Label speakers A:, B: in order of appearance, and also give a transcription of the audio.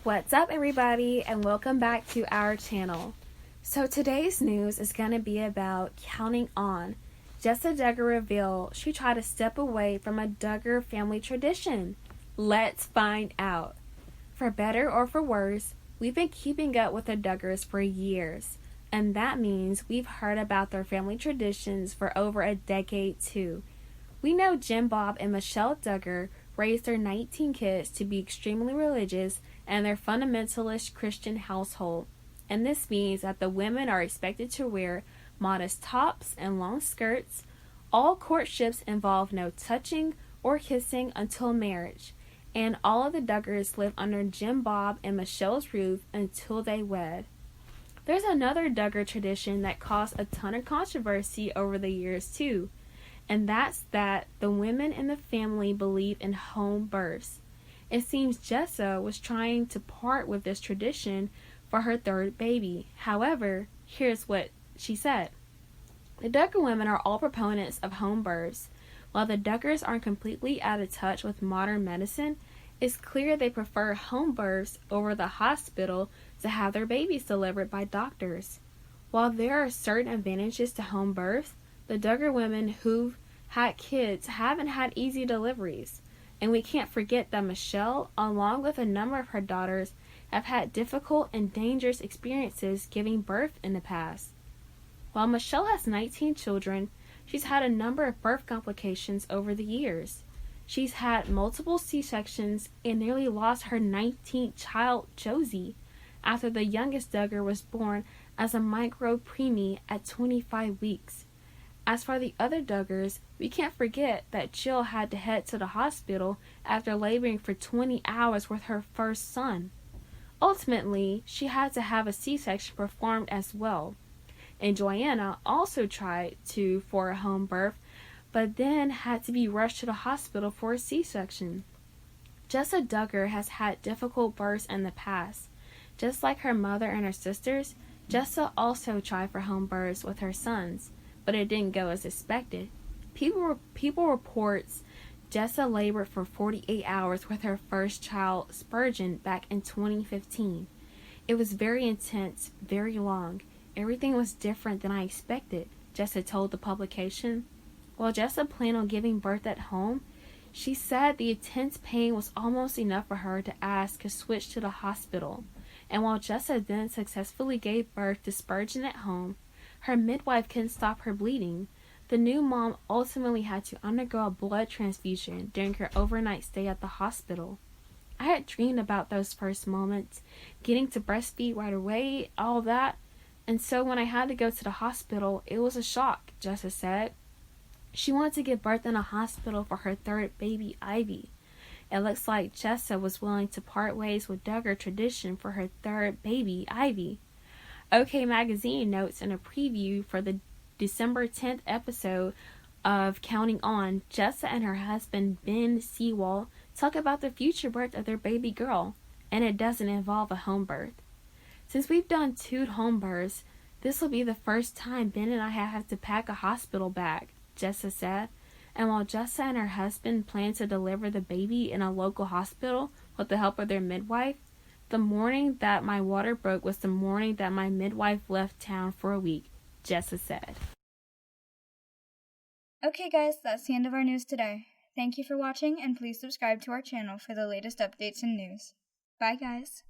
A: What's up, everybody, and welcome back to our channel. So today's news is going to be about counting on. Jessa Duggar revealed she tried to step away from a Duggar family tradition. Let's find out. For better or for worse, we've been keeping up with the Duggars for years, and that means we've heard about their family traditions for over a decade too. We know Jim Bob and Michelle Duggar raised their 19 kids to be extremely religious and their fundamentalist Christian household, and this means that the women are expected to wear modest tops and long skirts. All courtships involve no touching or kissing until marriage, and all of the Duggars live under Jim Bob and Michelle's roof until they wed. There's another Duggar tradition that caused a ton of controversy over the years too, and that's that the women in the family believe in home births. It seems Jessa was trying to part with this tradition for her third baby. However, here's what she said. The Duggar women are all proponents of home births. While the Duggars aren't completely out of touch with modern medicine, it's clear they prefer home births over the hospital to have their babies delivered by doctors. While there are certain advantages to home births, the Duggar women who've had kids haven't had easy deliveries. And we can't forget that Michelle, along with a number of her daughters, have had difficult and dangerous experiences giving birth in the past. While Michelle has 19 children, she's had a number of birth complications over the years. She's had multiple C-sections and nearly lost her 19th child, Josie, after the youngest Duggar was born as a micro-preemie at 25 weeks. As for the other Duggars, we can't forget that Jill had to head to the hospital after laboring for 20 hours with her first son. Ultimately, she had to have a C-section performed as well. And Joanna also tried for a home birth, but then had to be rushed to the hospital for a C-section. Jessa Duggar has had difficult births in the past. Just like her mother and her sisters, Jessa also tried for home births with her sons, but it didn't go as expected. People reports Jessa labored for 48 hours with her first child, Spurgeon, back in 2015. It was very intense, very long. Everything was different than I expected, Jessa told the publication. While Jessa planned on giving birth at home, she said the intense pain was almost enough for her to ask to switch to the hospital. And while Jessa then successfully gave birth to Spurgeon at home, her midwife couldn't stop her bleeding. The new mom ultimately had to undergo a blood transfusion during her overnight stay at the hospital. I had dreamed about those first moments, getting to breastfeed right away, all that. And so when I had to go to the hospital, it was a shock, Jessa said. She wanted to give birth in a hospital for her third baby, Ivy. It looks like Jessa was willing to part ways with Duggar tradition for her third baby, Ivy. OK Magazine notes in a preview for the December 10th episode of Counting On, Jessa and her husband Ben Sewall talk about the future birth of their baby girl, and it doesn't involve a home birth. Since we've done 2 home births, this will be the first time Ben and I have to pack a hospital bag, Jessa said. And while Jessa and her husband plan to deliver the baby in a local hospital with the help of their midwife, the morning that my water broke was the morning that my midwife left town for a week, Jessa said.
B: Okay guys, that's the end of our news today. Thank you for watching, and please subscribe to our channel for the latest updates and news. Bye guys.